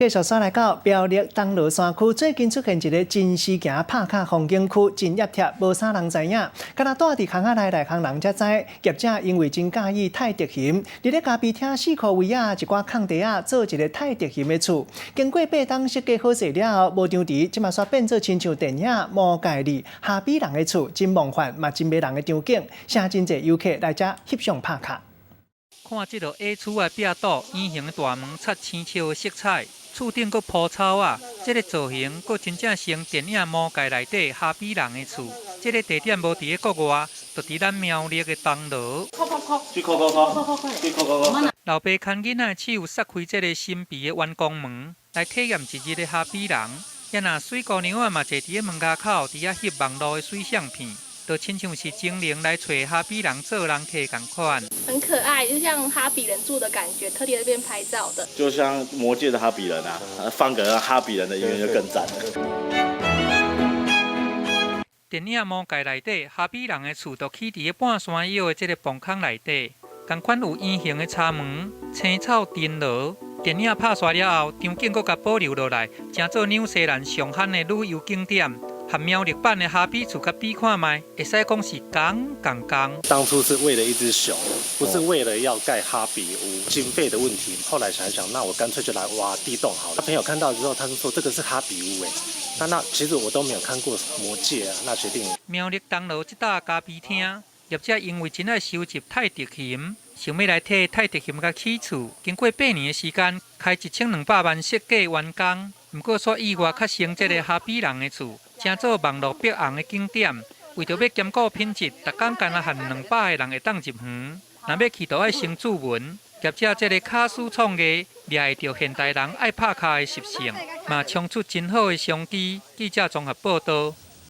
继续刷来到苗栗东螺山区，最近出现一个真实行拍卡风景区，真热贴，无啥人知影。敢若住伫巷仔内行人才知，业者因为真介意太直型，伫咧家边厅4块位啊，一寡空地啊，做一个太直型的厝。经过8档设计好势了后，无张地，即嘛煞变做亲像电影《魔界里哈比人的厝》，真梦幻嘛，真迷人的场景，请真侪游客来遮翕相拍卡。看这个 A 厝的壁堵，圆形的大门插青树的色彩。厝顶阁铺草啊，这个造型阁真正像电影《魔界》内底哈比人的厝。这个地点无伫咧国外，就伫咱苗栗的东螺。老爸牵囡仔手，撒开这个神秘的员工门，来体验一日的哈比人。也那水姑娘啊嘛坐伫咧门口口，伫遐翕网络的水相片。就亲像是精灵来找哈比人做人客同款，很可爱，就像哈比人住的感觉，特地在这边拍照的。就像魔界的哈比人啊，放个哈比人的音乐就更赞了。电影《魔界》内底哈比人的厝，就起伫半山腰的这个棚空内底，同款有圆形的插门、青草灯笼。电影拍摄了后，场景阁甲保留落来，成做纽西兰上罕的旅游景点。和苗栗版的哈比厝甲比看卖，会使讲是同。当初是为了一只熊，不是为了要盖哈比屋，经费的问题。后来想一想，那我干脆就来挖地洞好了。他朋友看到之后，他就说这个是哈比屋那其实我都没有看过魔界啊，那决定。苗栗东螺这搭咖啡厅，业者因为真爱收集太直型，想要来替太直型甲起厝，经过8年的时间，开1200万设计完工。不过煞意外较成这个哈比人的厝。成做网络壁红的景点，为着要兼顾品质，逐工干那限200个人会当入园。若要去，就要先注文。业者这个卡斯创意，抓会到现代人爱拍卡的习性，嘛冲出真好的商机。记者综合报道。